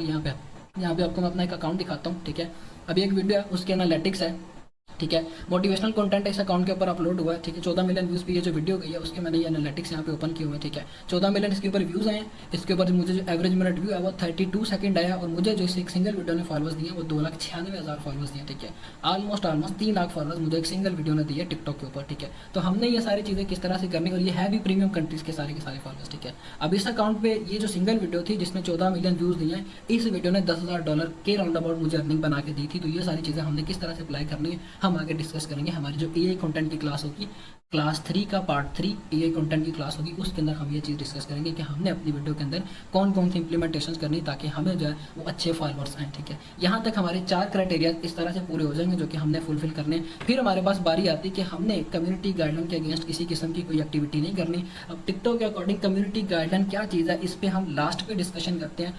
यहाँ पे आपको मैं अपना एक अकाउंट दिखाता हूँ, ठीक है। अभी एक वीडियो है, उसके एनालिटिक्स है, ठीक है। मोटिवेशनल कंटेंट इस अकाउंट के ऊपर अपलोड हुआ है, ठीक है। 14 मिलियन व्यूज़ पे ये जो वीडियो गई है उसके मैंने ये एनालिटिक्स यहाँ पे ओपन किए हुए हैं, ठीक है। 14 मिलियन इसके ऊपर व्यूज़ आए हैं। इसके ऊपर मुझे जो एवरेज मिनट व्यू है वो 32 सेकंड आया, और मुझे जो इस एक सिंगल वीडियो ने फॉलोअर्स दिए वो 2,96,000 फॉलोअर्स दिए, ठीक है। ऑलमोस्ट 3 लाख फॉलोअर्स मुझे एक सिंगल वीडियो ने दिए टिकटॉक के ऊपर, ठीक है। तो हमने ये सारी चीज़ें किस तरह से करनी, और ये है भी प्रीमियम कंट्रीज़ के सारे फॉलोअर्स, ठीक है। अब इस अकाउंट पे ये जो सिंगल वीडियो थी जिसमें 14 मिलियन व्यूज़ दिए हैं, इस वीडियो ने $10,000 के राउंड अबाउट मुझे अर्निंग बना के दी थी। तो ये सारी चीज़ें हमने किस तरह से अप्लाई करनी है हम आगे डिस्कस करेंगे। हमारी जो एआई कंटेंट की क्लास होगी, क्लास 3 का पार्ट 3 एआई कंटेंट की क्लास होगी, उसके अंदर हम ये चीज़ डिस्कस करेंगे कि हमने अपनी वीडियो के अंदर कौन कौन सी इंप्लीमेंटेशन करनी ताकि हमें जो है वो अच्छे फॉलोअर्स आएँ, ठीक है। यहाँ तक हमारे 4 क्राइटेरिया इस तरह से पूरे हो जाएंगे जो कि हमने फुलफिल करने। फिर हमारे पास बारी आती है कि हमने कम्युनिटी गाइडलाइन के अगेंस्ट किसी किस्म की कोई एक्टिविटी नहीं करनी। अब टिकटॉक के अकॉर्डिंग कम्युनिटी गाइडलाइन क्या चीज़ है, इस पर हम लास्ट पे डिस्कशन करते हैं।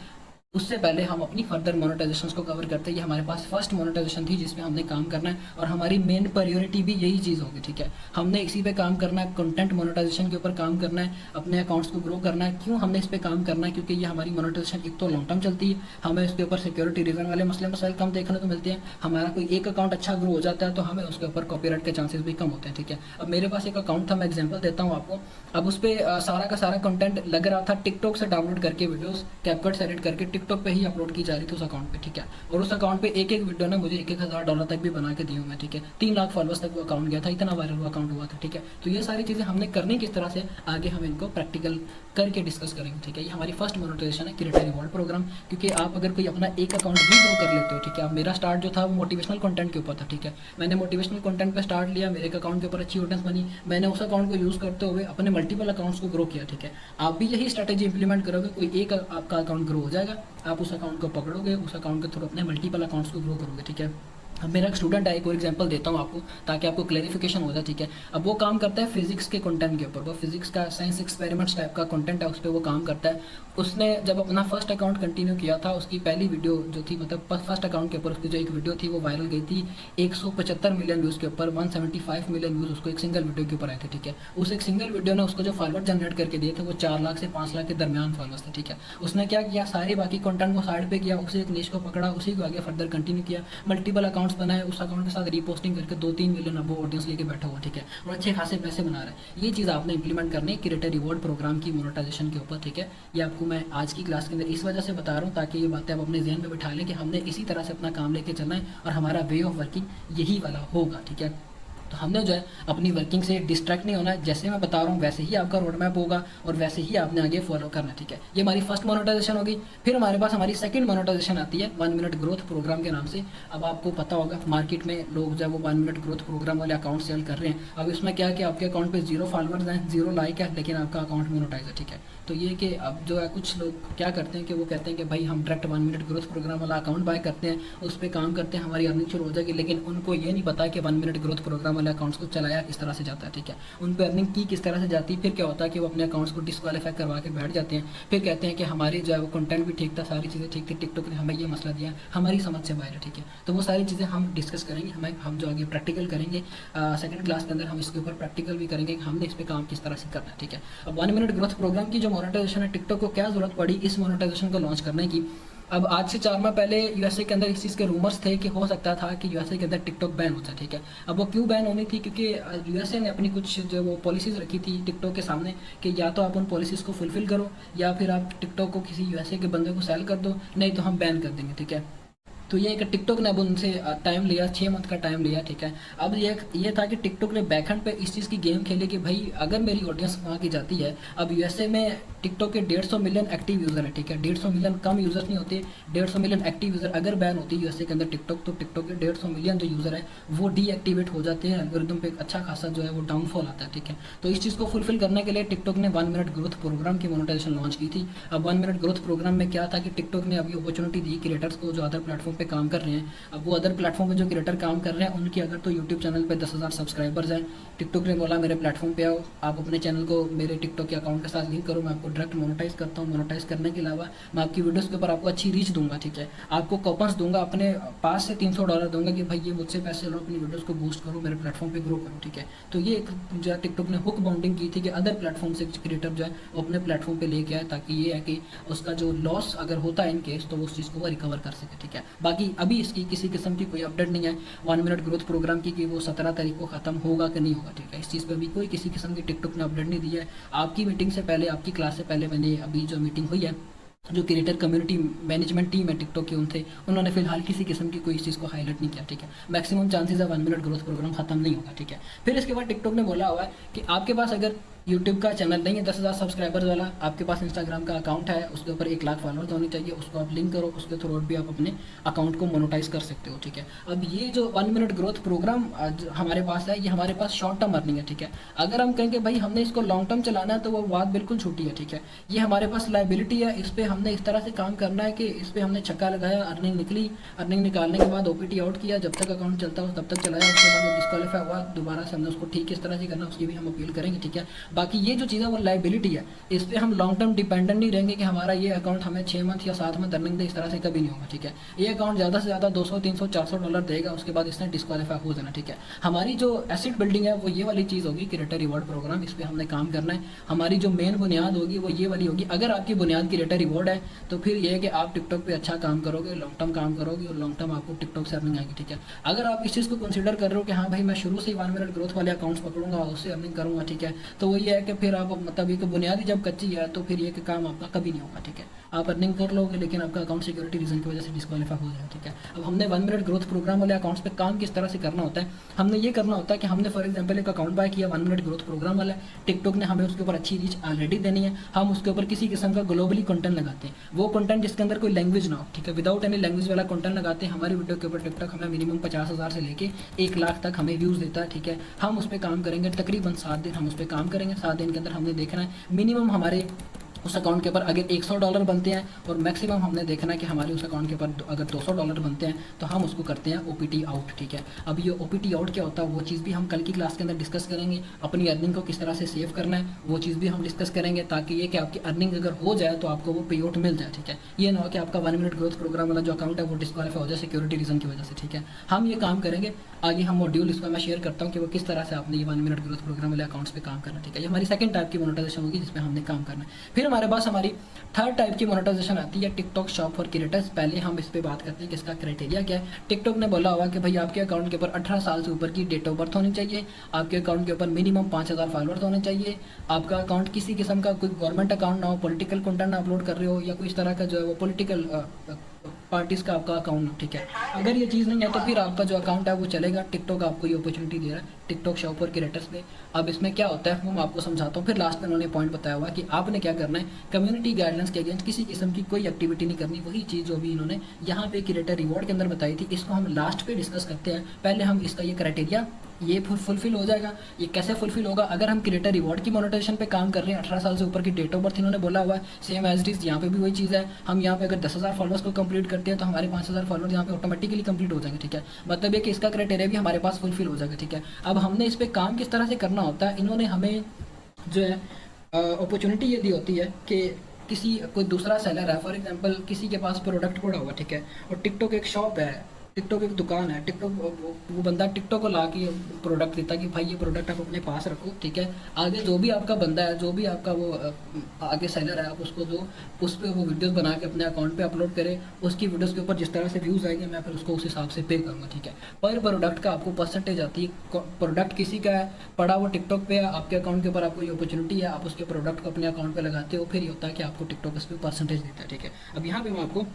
उससे पहले हम अपनी फर्दर मोनेटाइजेशन को कवर करते हैं। ये हमारे पास फर्स्ट मोनेटाइजेशन थी जिसमें हमने काम करना है, और हमारी मेन प्रायोरिटी भी यही चीज़ होगी, ठीक है। हमने इसी पे काम करना है, कंटेंट मोनेटाइजेशन के ऊपर काम करना है, अपने अकाउंट्स को ग्रो करना है। क्यों हमने इस पे काम करना है, क्योंकि ये हमारी मोनेटाइजेशन एक तो लॉन्ग टर्म चलती है, हमें इसके ऊपर सिक्योरिटी रीजन वाले मसले मसाइल कम देखने को मिलते हैं। हमारा कोई एक अकाउंट अच्छा ग्रो हो जाता है तो हमें उसके ऊपर कॉपीराइट के चांसेस भी कम होते हैं, ठीक है। अब मेरे पास एक अकाउंट था, मैं एग्जाम्पल देता हूँ आपको। अब उस पर सारा का सारा कंटेंट लग रहा था टिकटॉक से डाउनलोड करके, वीडियोस कैपकट से एडिट करके टिकटॉक पे ही अपलोड की जा रही थी उस अकाउंट पे, ठीक है। और उस अकाउंट पे एक एक वीडियो ने मुझे $1,000 तक भी बना के दी हूँ मैं, ठीक है। 3 लाख फॉलोअर्स तक वो अकाउंट गया था, इतना वायरल वो अकाउंट हुआ था, ठीक है। तो ये सारी चीज़ें हमने करनी किस तरह से आगे हम इनको प्रैक्टिकल करके डिस्कस करेंगे, ठीक है। ये हमारी फर्स्ट मोनेटाइजेशन है, क्रिएटर रिवॉर्ड प्रोग्राम। क्योंकि आप अगर कोई अपना एक अकाउंट भी ग्रो कर लेते हो, ठीक है। अब मेरा स्टार्ट जो था वो मोटिवेशनल कंटेंट के ऊपर था, ठीक है। मैंने मोटिवेशनल कंटेंट पे स्टार्ट लिया, मेरे एक अकाउंट के ऊपर अच्छी ऑडियंस बनी, मैंने उस अकाउंट को यूज़ करते हुए अपने मल्टीपल अकाउंट्स को ग्रो किया, ठीक है। आप भी यही स्ट्रैटेजी इंप्लीमेंट करोगे, कोई एक आपका अकाउंट ग्रो हो जाएगा, आप उस अकाउंट को पकड़ोगे, उस अकाउंट के थ्रू अपने मल्टीपल अकाउंट्स को ग्रो करोगे, ठीक है। अब मेरा एक स्टूडेंट है, एक और एग्जांपल देता हूँ आपको ताकि आपको क्लैरिफिकेशन हो जाए, ठीक है। अब वो काम करता है फिजिक्स के कंटेंट के ऊपर, वो फिजिक्स का साइंस एक्सपेरिमेंट्स टाइप का कंटेंट है, उस पर वो काम करता है। उसने जब अपना फर्स्ट अकाउंट कंटिन्यू किया था, उसकी पहली वीडियो जो थी, मतलब फर्स्ट अकाउंट के ऊपर उसकी जो एक वीडियो थी वो वायरल गई थी 175 मिलियन व्यूज़ के ऊपर, 175 मिलियन व्यूज़ उसको एक सिंगल वीडियो के ऊपर आए थे, ठीक है। उस एक सिंगल वीडियो ने उसको जो फॉलोअर जनरेट करके दिए थे वो 4 लाख से 5 लाख के दरमियान फॉलोअर्स थे, ठीक है। उसने क्या किया, सारे बाकी कंटेंट को साइड पे किया, उसे एक निश को पकड़ा, उसी को आगे फर्दर कंटिन्यू किया, मल्टीपल अकाउंट्स बनाए, उस अकाउंट के साथ रीपोस्टिंग करके 2-3 मिलियन अब ऑडियंस लेके बैठा हुआ, ठीक है। और अच्छे खासे पैसे बना रहा है। ये चीज़ आपने इंप्लीमेंट करनी है क्रिएटर रिवॉर्ड प्रोग्राम की मोनेटाइजेशन के ऊपर, ठीक है। ये आपको मैं आज की क्लास के अंदर इस वजह से बता रहा हूँ ताकि ये बातें आप अपने जहन में बिठा लें कि हमने इसी तरह से अपना काम लेके चलना है और हमारा वे ऑफ वर्किंग यही वाला होगा, ठीक है। तो हमने जो है अपनी वर्किंग से डिस्ट्रैक्ट नहीं होना है, जैसे मैं बता रहा हूँ वैसे ही आपका रोड मैप होगा और वैसे ही आपने आगे फॉलो करना है, ठीक है। ये हमारी फर्स्ट मोनेटाइजेशन होगी। फिर हमारे पास हमारी सेकंड मोनेटाइजेशन आती है 1 मिनट ग्रोथ प्रोग्राम के नाम से। अब आपको पता होगा मार्केट में लोग जब वो 1 मिनट ग्रोथ प्रोग्राम वाले अकाउंट सेल कर रहे हैं, अब इसमें क्या है कि आपके अकाउंट पर 0 फॉलोअर्स हैं, 0 लाइक है, लेकिन आपका अकाउंट मोनेटाइज है, ठीक है। तो ये कि अब जो है कुछ लोग क्या करते हैं कि वो कहते हैं कि भाई हम डायरेक्ट 1 मिनट ग्रोथ प्रोग्राम वाला अकाउंट बाय करते हैं, उस पर काम करते हैं, हमारी अर्निंग शुरू हो जाएगी। लेकिन उनको ये नहीं पता कि 1 मिनट ग्रोथ प्रोग्राम वाले अकाउंट्स को चलाया किस तरह से जाता है, ठीक है। उन पर अर्निंग की किस तरह से जाती है, फिर क्या होता है कि वो अपने अकाउंट्स को डिस्क्वालीफाई करवा के बैठ जाते हैं। फिर कहते हैं कि हमारी जो है वो कंटेंट भी ठीक था, सारी चीज़ें ठीक थी, टिकटॉक ने हमें ये मसला दिया, हमारी समझ से बाहर है, ठीक है। तो वो सारी चीज़ें हम डिस्कस करेंगे, हम जो आगे प्रैक्टिकल करेंगे सेकंड क्लास के अंदर हम इसके ऊपर प्रैक्टिकल भी करेंगे कि हमने इस पर काम किस तरह से करना है, ठीक है। अब 1 मिनट ग्रोथ प्रोग्राम की जो मोनेटाइजेशन है, टिकटॉक को क्या जरूरत पड़ी इस मोनेटाइजेशन को लॉन्च करने की। अब आज से 4 माह पहले यूएसए के अंदर इस चीज़ के रूमर्स थे कि हो सकता था कि यूएसए के अंदर टिकटॉक बैन हो जाए, ठीक है। अब वो क्यों बैन होनी थी, क्योंकि यूएसए ने अपनी कुछ जो वो पॉलिसीज़ रखी थी टिकटॉक के सामने कि या तो आप उन पॉलिसीज़ को फुलफिल करो या फिर आप टिकटॉक को किसी यूएसए के बंदे को सेल कर दो, नहीं तो हम बैन कर देंगे, ठीक है। तो ये एक टिकटॉक ने अब उनसे टाइम लिया, 6 मंथ का टाइम लिया, ठीक है। अब ये था कि टिकटॉक ने बैकहैंड पे इस चीज़ की गेम खेली कि भाई अगर मेरी ऑडियंस वहाँ की जाती है, अब यूएसए में टिकटॉक के 150 मिलियन एक्टिव यूज़र है, ठीक है। 150 मिलियन कम यूज़र्स नहीं होते, 150 मिलियन एक्टिव यूज़र अगर बैन होती है यूएसए के अंदर टिकटॉक, तो टिकटॉक के 150 मिलियन जो यूज़र है वो डीएक्टिवेट हो जाते हैं, एल्गोरिदम पे एक अच्छा खासा जो है वो डाउनफॉल आता है, ठीक है। तो इस चीज़ को फुलफिल करने के लिए टिकटॉक ने 1 मिनट ग्रोथ प्रोग्राम की मोनेटाइजेशन लॉन्च की थी। अब 1 मिनट ग्रोथ प्रोग्राम में क्या था कि टिकटॉक ने अभी अपॉर्चुनिटी दी क्रिएटर्स को जो अदर प्लेटफॉर्म पे काम कर रहे हैं, अब वो अदर प्लेटफॉर्म पे जो क्रिएटर काम कर रहे हैं उनकी अगर तो यूट्यूब चैनल पे 10,000 सब्सक्राइबर्स हैं, टिकटॉक ने बोला मेरे प्लेटफॉर्म पे आओ, आप अपने चैनल को मेरे टिकटॉक के अकाउंट के साथ लिंक करो, मैं आपको डायरेक्ट मोनेटाइज करता हूँ। मोनेटाइज करने के अलावा मैं आपकी वीडियोज़ के ऊपर आपको अच्छी रीच दूंगा, ठीक है, आपको कॉपन्स दूंगा, अपने पास से $300 दूंगा कि भाई ये मुझसे पैसे लो, अपनी वीडियोज़ को बूस्ट करो, मेरे प्लेटफॉर्म पे ग्रो करो, ठीक है। तो ये एक जो है टिकटॉक ने हुक बाउंडिंग की थी कि अदर प्लेटफॉर्म से क्रिएटर जो है वो अपने प्लेटफॉर्म पे लेके आए, ताकि ये है कि उसका जो लॉस अगर होता है इन केस तो वो उस चीज़ को वो रिकवर कर सके, ठीक है। बाकी अभी इसकी किसी किस्म की कोई अपडेट नहीं है 1 मिनट ग्रोथ प्रोग्राम की कि वो 17 तारीख को ख़त्म होगा कि नहीं होगा, ठीक है। इस चीज़ पर भी कोई किसी किस्म की टिकटॉक ने अपडेट नहीं दी है। आपकी मीटिंग से पहले, आपकी क्लास से पहले मैंने अभी जो मीटिंग हुई है, जो क्रिएटर कम्युनिटी मैनेजमेंट टीम है टिकटॉक की उनसे, उन्होंने फिलहाल किसी किस्म की कोई इस चीज़ को हाईलाइट नहीं किया, ठीक है। मैक्सिमम चांसेस है 1 मिनट ग्रोथ प्रोग्राम खत्म नहीं होगा, ठीक है। फिर इसके बाद टिकटॉक ने बोला हुआ है कि आपके पास अगर यूट्यूब का चैनल नहीं है 10,000 सब्सक्राइबर्स वाला, आपके पास इंस्टाग्राम का अकाउंट है, उसके ऊपर 1 लाख फॉलोअर्स होने चाहिए, उसको आप लिंक करो, उसके थ्रू भी आप अपने अकाउंट को मोनेटाइज कर सकते हो, ठीक है। अब ये जो 1 मिनट ग्रोथ प्रोग्राम हमारे पास है, ये हमारे पास शॉर्ट टर्म अर्निंग है, ठीक है। अगर हम कहेंगे भाई हमने इसको लॉन्ग टर्म चलाना है तो वो बात बिल्कुल छोटी है, ठीक है। ये हमारे पास लाइबिलिटी है, इस पर हमने इस तरह से काम करना है कि इस पर हमने छक्का लगाया, अर्निंग निकली, अर्निंग निकालने के बाद OPT आउट किया, जब तक अकाउंट चलता हो तब तक चलाया, उसके बाद वो डिस्क्वालीफाई हुआ, दोबारा से हमने उसको ठीक किस तरह से करना उसकी भी हम अपील करेंगे, ठीक है। बाकी ये जो चीज़ें लाइबिलिटी है, इस पे हम लॉन्ग टर्म डिपेंडेंट नहीं रहेंगे कि हमारा ये अकाउंट हमें 6 मंथ या 7 मंथ अर्निंग दे, इस तरह से कभी नहीं होगा, ठीक है। ये अकाउंट ज़्यादा से ज़्यादा $200, $300, $400 देगा, उसके बाद इसने डिस्क्वालीफाई हो जाना, ठीक है। हमारी जो एसेट बिल्डिंग है वो ये वाली चीज़ होगी, क्रिएटर रिवॉर्ड प्रोग्राम, इस पर हमने काम करना है। हमारी जो मेन बुनियाद होगी वो ये वाली होगी। अगर आपकी बुनियाद क्रिएटर रिवॉर्ड है तो फिर ये है कि आप टिकटॉक पे अच्छा काम करोगे, लॉन्ग टर्म काम करोगे और लॉन्ग टर्म आपको टिकटॉक से अर्निंग आएगी, ठीक है। अगर आप इस चीज़ को कंसिडर कर रहे हो कि हाँ भाई मैं शुरू से ही 1 मिनट ग्रोथ वाले अकाउंट्स पकड़ूंगा, उससे अर्निंग करूँगा, ठीक है, तो वो ये है कि फिर आप मतलब एक बुनियादी जब कच्ची है तो फिर ये कि काम आपका कभी नहीं होगा, ठीक है। आप अर्निंग कर लोगे लेकिन आपका अकाउंट सिक्योरिटी रीजन की वजह से डिस्क्वालीफाई हो जाए, ठीक है। अब हमने 1 मिनट ग्रोथ प्रोग्राम वाले अकाउंट्स पे काम किस तरह से करना होता है, हमने ये करना होता है कि हमने फॉर एग्जांपल एक अकाउंट बाय किया 1 मिनट ग्रोथ प्रोग्राम वाला, टिकटॉक ने हमें उसके ऊपर अच्छी रीच ऑलरेडी देनी है, हम उसके ऊपर किसी किस्म का ग्लोबली कंटेंट लगाते हैं, वो कंटेंट जिसके अंदर कोई लैंग्वेज ना हो, ठीक है, विदाउट एनी लैंग्वेज वाला कंटेंट लगाते हैं। हमारी वीडियो के ऊपर टिकटॉक हमें मिनिमम 50,000 से लेके 1 लाख तक हमें व्यूज़ देता है, ठीक है। हम उस पर काम करेंगे तकरीबन 7 दिन, हम उस पर काम करेंगे। 7 दिन के अंदर हमने देखना है मिनिमम हमारे उस अकाउंट के ऊपर अगर $100 बनते हैं और मैक्सिमम हमने देखना है कि हमारे उस अकाउंट के ऊपर अगर $200 बनते हैं तो हम उसको करते हैं OPT आउट, ठीक है। अब ये OPT आउट क्या होता है वो चीज़ भी हम कल की क्लास के अंदर डिस्कस करेंगे। अपनी अर्निंग को किस तरह से सेव करना है वो चीज़ भी हम डिस्कस करेंगे, ताकि ये कि आपकी अर्निंग अगर हो जाए तो आपको वो पे आउट मिल जाए, ठीक है। ये ना हो कि आपका 1 मिनट ग्रोथ प्रोग्राम वाला जो अकाउंट है वो डिस्क्वालीफाई हो जाए सिक्योरिटी रीजन की वजह से, ठीक है। हम ये काम करेंगे आगे, हम मॉड्यूल इसका मैं शेयर करता हूँ कि वो किस तरह से आपने ये 1 मिनट ग्रोथ प्रोग्राम वाले अकाउंट्स पे काम करना, ठीक है। ये हमारी सेकंड टाइप की मोनेटाइजेशन होगी जिसमें हमने काम करना है। फिर हमारे पास हमारी थर्ड टाइप की मोनेटाइजेशन आती है टिकटॉक शॉप फॉर क्रिएटर्स। पहले हम इस पे बात करते हैं कि इसका क्राइटेरिया क्या है। टिकटॉक ने बोला हुआ कि भाई आपके अकाउंट के ऊपर 18 साल से ऊपर की डेट ऑफ बर्थ होनी चाहिए, आपके अकाउंट के ऊपर मिनिमम 5,000 फॉलोअर्स होने चाहिए, आपका अकाउंट किसी किस्म का कोई गवर्नमेंट अकाउंट ना हो, पॉलिटिकल कंटेंट ना अपलोड कर रहे हो या कोई इस तरह का जो है वो पॉलिटिकल पार्टीज का आपका अकाउंट, ठीक है। अगर ये चीज़ नहीं है तो फिर आपका जो अकाउंट है वो चलेगा। टिकटॉक आपको ये अपॉर्चुनिटी दे रहा है टिकटॉक शॉप फॉर क्रिएटर्स में। अब इसमें क्या होता है वो मैं आपको समझाता हूँ। फिर लास्ट में उन्होंने पॉइंट बताया हुआ कि आपने क्या करना है, कम्युनिटी गाइडलाइंस के अगेंस्ट किसी किस्म की कोई एक्टिविटी नहीं करनी। वही चीज़ जो भी इन्होंने यहाँ पे क्रिएटर रिवॉर्ड के अंदर बताई थी, इसको हम लास्ट पे डिस्कस करते हैं। पहले हम इसका ये क्राइटेरिया ये फुलफिल हो जाएगा। ये कैसे फुलफिल होगा, अगर हम क्रिएटर रिवॉर्ड की मोनेटाइजेशन पे काम कर रहे हैं, 18 साल से ऊपर की डेट ऑफ बर्थ इन्होंने बोला हुआ है, सेम एज इट इज यहाँ पे भी वही चीज़ है। हम यहाँ पे अगर 10,000 फॉलोअर्स को कंप्लीट करते हैं तो हमारे 5,000 फॉलोअर्स यहाँ पे ऑटोमेटिकली कंप्लीट हो जाएंगे, ठीक है। मतलब ये कि इसका क्राइटेरिया भी हमारे पास फुलफिल हो जाएगा, ठीक है। अब हमने इस पर काम किस तरह से करना होता है, इन्होंने हमें जो है अपॉर्चुनिटी ये दी होती है कि किसी कोई दूसरा सेलर है, फॉर एग्जांपल किसी के पास प्रोडक्ट पड़ा हुआ, ठीक है, और टिकटॉक एक शॉप है, टिकटॉक एक दुकान है, टिकटॉक वो बंदा टिकटॉक को ला के प्रोडक्ट देता है कि भाई ये प्रोडक्ट आप अपने पास रखो, ठीक है। आगे जो भी आपका बंदा है, जो भी आपका वो आगे सेलर है, आप उसको दो, उस पर वो वीडियोस बना के अपने अकाउंट पे अपलोड करे, उसकी वीडियोस के ऊपर जिस तरह से व्यूज़ आएंगे मैं फिर उसको उस हिसाब से पे करूँगा, ठीक है। पर प्रोडक्ट का आपको परसेंटेज आती है। प्रोडक्ट किसी का है पड़ा वो टिकटॉक पे है, आपके अकाउंट के ऊपर आपको ये अपॉर्चुनिटी है, आप उसके प्रोडक्ट को अपने अकाउंट पर लगाते हो, फिर ये होता है कि आपको टिकटॉक इस पर परसेंटेज देता है, ठीक है। अब यहाँ पर मैं आपको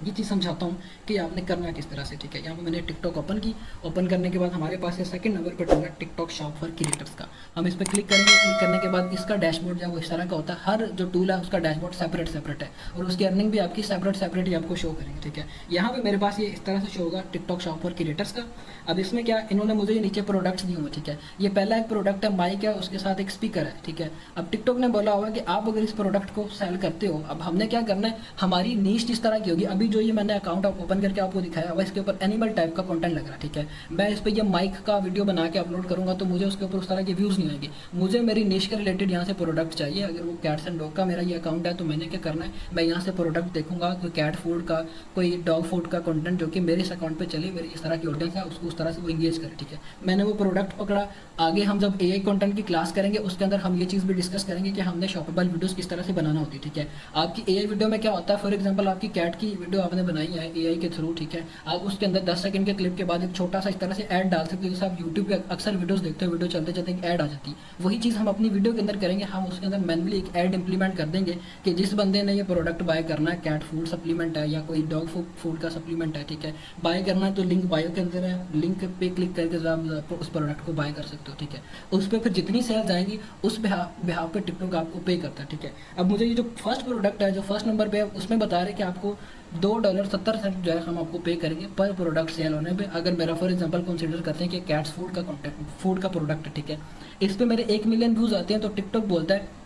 ये चीज़ समझाता हूँ कि आपने करना किस तरह से, ठीक है। यहाँ पे मैंने टिकटॉक ओपन की, ओपन करने के बाद हमारे पास है सेकंड नंबर पर टूल है टिकटॉक शॉप फॉर क्रिएटर्स का। हम इस पर क्लिक करेंगे, क्लिक करने के बाद इसका डैशबोर्ड जो है वो इस तरह का होता है। हर जो टूल है उसका डैशबोर्ड सेपरेट है और उसकी अर्निंग भी आपकी सेपरेट ही आपको शो करेंगे, ठीक है। यहाँ पे मेरे पास ये इस तरह से शो होगा टिकटॉक शॉप फॉर क्रिएटर्स का। अब इसमें क्या, इन्होंने मुझे ये नीचे प्रोडक्ट्स दिए हुए, ठीक है। ये पहला एक प्रोडक्ट है, माइक है, उसके साथ एक स्पीकर है, ठीक है। अब टिकटॉक ने बोला हुआ कि आप अगर इस प्रोडक्ट को सेल करते हो, अब हमने क्या करना है, हमारी नीश इस तरह की होगी। अभी अभी जो ये मैंने अकाउंट ओपन करके आपको दिखाया हुआ, इसके ऊपर एनिमल टाइप का कंटेंट लग रहा है, ठीक है। मैं इस पर ये माइक का वीडियो बना के अपलोड करूँगा तो मुझे उसके ऊपर उस तरह के व्यूज़ नहीं आएंगे। मुझे मेरी निश के रिलेटेड यहाँ से प्रोडक्ट चाहिए। अगर वो कैट्स एंड डॉग का मेरा ये अकाउंट है तो मैंने क्या करना है, मैं यहाँ से प्रोडक्ट देखूंगा, कोई कैट फूड का, कोई डॉग फूड का कंटेंट जो कि मेरे इस अकाउंट पे चले, मेरी इस तरह की ऑडियंस है उसको उस तरह से वो इंगेज करे, ठीक है। मैंने वो प्रोडक्ट पकड़ा। आगे हम जब AI कंटेंट की क्लास करेंगे उसके अंदर हम ये चीज़ भी डिस्कस करेंगे कि हमने शॉपेबल वीडियोस किस तरह से बनाना होती है, ठीक है। आपकी AI वीडियो में क्या होता है, फॉर एग्जांपल आपकी कैट की वीडियो आपने बनाई है AI के थ्रू, ठीक है। आप उसके अंदर 10 सेकंड के क्लिप के बाद एक छोटा सा इस तरह से ऐड डाल सकते हो। जैसे आप यूट्यूब पे अक्सर वीडियोस देखते हो, वीडियो चलते चलते एक ऐड आ जाती है, वही चीज़ हम अपनी वीडियो के अंदर करेंगे। हम उसके अंदर मैनुअली एक ऐड इंप्लीमेंट कर देंगे कि जिस बंदे ने ये प्रोडक्ट बाय करना है, कैट फूड सप्लीमेंट है या कोई डॉग फूड का सप्लीमेंट है, ठीक है, बाय करना है तो लिंक बायो के अंदर है, लिंक पे क्लिक करके आप उस प्रोडक्ट को बाय कर सकते हो, ठीक है। उस पर फिर जितनी सेल्स आएंगी उस बिहाफ पे टिकटॉक आपको पे करता है, ठीक है। अब मुझे ये जो फर्स्ट प्रोडक्ट है, जो फर्स्ट नंबर पे है, उसमें बता रहे कि आपको $2.70 जो है हम आपको पे करेंगे पर प्रोडक्ट सेल होने पे। अगर मेरा फॉर एग्जांपल कंसीडर करते हैं कि कैट्स फूड का प्रोडक्ट है, ठीक है, इस पे मेरे 1 मिलियन व्यूज़ आते हैं तो टिकटॉक बोलता है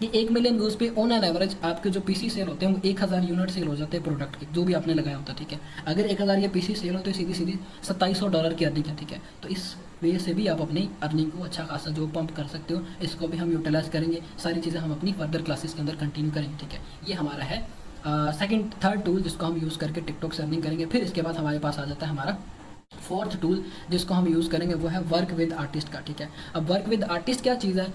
कि 1 मिलियन व्यूज़ पे ऑन एन एवरेज आपके जो पीसी सेल होते हैं वो 1000 यूनिट सेल हो जाते हैं प्रोडक्ट के, जो भी आपने लगाया होता है, ठीक है। अगर 1000 ये पीसी सेल हो तो सीधी सीधी $2700 की अर्निंग है, ठीक है। तो इस वे से भी आप अपनी अर्निंग को अच्छा खासा जो पंप कर सकते हो, इसको भी हम यूटिलाइज करेंगे। सारी चीज़ें हम अपनी फर्दर क्लासेस के अंदर कंटिन्यू करेंगे, ठीक है। ये हमारा है थर्ड टूल जिसको हम यूज़ करके टिकटॉक से अर्निंग करेंगे। फिर इसके बाद हमारे पास आ जाता है हमारा फोर्थ टूल जिसको हम यूज़ करेंगे, वो है वर्क विद आर्टिस्ट का, ठीक है। अब वर्क विद आर्टिस्ट क्या चीज़ है,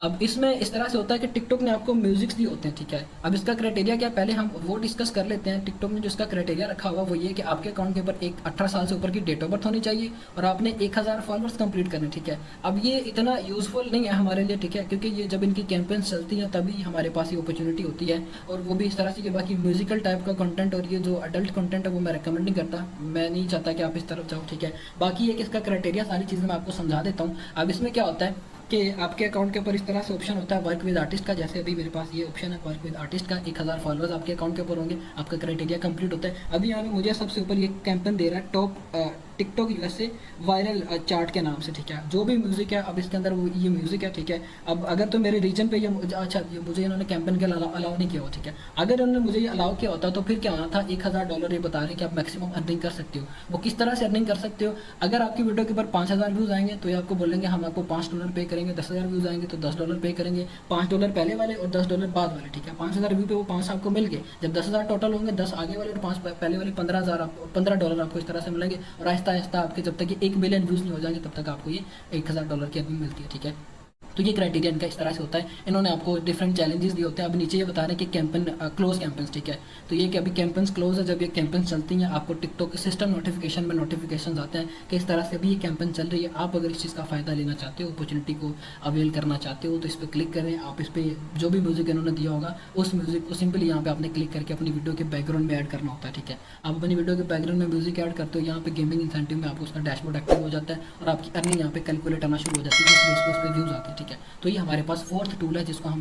अब इसमें इस तरह से होता है कि टिकटॉक ने आपको म्यूजिक्स दिए होते हैं, ठीक है। अब इसका क्राइटेरिया क्या है, पहले हम वो डिस्कस कर लेते हैं। टिकटॉक ने जो इसका क्राइटेरिया रखा हुआ वो ये कि आपके अकाउंट के ऊपर एक 18 साल से ऊपर की डेट ऑफ बर्थ होनी चाहिए और आपने 1000 फॉलोअर्स कंप्लीट करने, ठीक है। अब ये इतना यूजफुल नहीं है हमारे लिए, ठीक है, क्योंकि ये जब इनकी कैंपेन्स चलती हैं तभी हमारे पास ये अपॉर्चुनिटी होती है, और वो भी इस तरह से कि बाकी म्यूजिकल टाइप का कंटेंट और ये जो अडल्ट कंटेंट है वो मैं रिकमेंड नहीं करता। मैं नहीं चाहता कि आप इस तरफ जाओ, ठीक है। बाकी एक इसका क्राइटेरिया सारी चीज़ें मैं आपको समझा देता हूँ। अब इसमें क्या होता है कि आपके अकाउंट के ऊपर इस तरह से ऑप्शन होता है वर्क विद आर्टिस्ट का। जैसे अभी मेरे पास ये ऑप्शन है वर्क विद आर्टिस्ट का, 1000 फॉलोअर्स आपके अकाउंट के ऊपर होंगे, आपका क्राइटेरिया कंप्लीट होता है। अभी यहाँ पे मुझे सबसे ऊपर ये कैंपेन दे रहा है top TikTok USA viral chart के नाम से, ठीक है। जो भी म्यूज़िक है, अब इसके अंदर वो ये म्यूज़िक है, ठीक है। अब अगर तो मेरे रीजन पे ये अच्छा ये मुझे इन्होंने कैंपेन के अलाउ नहीं किया हो, ठीक है। अगर इन्होंने मुझे ये अलाउ किया होता तो फिर क्या होना था, $1000 ये बता रहे हैं कि आप मैक्सिमम अर्निंग कर सकते हो। वो किस तरह से अर्निंग कर सकते हो, अगर आपकी वीडियो के ऊपर 5000 व्यूज़ आएंगे तो ये आपको बोलेंगे हम आपको $5 पे करेंगे, 10,000 व्यूज़ आएंगे तो $10 पे करेंगे, $5 पहले वाले और $10 बाद वाले, ठीक है। 5000 व्यू पे वो 5 आपको मिल गए, जब 10,000 टोटल होंगे, 10 आगे वाले और 5 पहले वाले, $15 आपको इस तरह से मिलेंगे। और आहिस्ता आहिस्ता आपके जब तक कि 1 मिलियन व्यूज़ नहीं हो जाएंगे तब तक आपको ये $1000 की अर्निंग मिलती है, ठीक है। तो ये क्राइटेरिया इनका इस तरह से होता है। इन्होंने आपको डिफरेंट चैलेंजेस दिए होते हैं। अब नीचे ये बता रहे हैं कि कैंपेन क्लोज कैंपेन्स, ठीक है। तो ये कि अभी कैंपेन्स क्लोज है, जब ये कैंपेन्स चलती हैं आपको टिकटॉक के सिस्टम नोटिफिकेशन में नोटिफिकेशन आते हैं कि इस तरह से अभी ये कैंपेन चल रही है। आप अगर इस चीज़ का फ़ायदा लेना चाहते हो, अपॉर्चुनिटी को अवेल करना चाहते हो तो इस पर क्लिक करें। आप इस पर जो भी म्यूज़िक इन्होंने दिया होगा उस म्यूज़िक को सिंपली यहाँ पे आपने क्लिक करके अपनी वीडियो के बैकग्राउंड में ऐड करना होता है, ठीक है। आप अपनी वीडियो के बैकग्राउंड में म्यूज़िक ऐड करते हो, यहाँ पे गेमिंग इंसेंटिव में आपको उसका डैशबोर्ड एक्टिव हो जाता है और आपकी अर्निंग यहाँ पे कैलकुलेट आना शुरू हो जाती है, जिस बेस पे उस पर व्यूज़ आते हैं, ठीक है। तो ये हमारे पास फोर्थ टूल है जिसको हम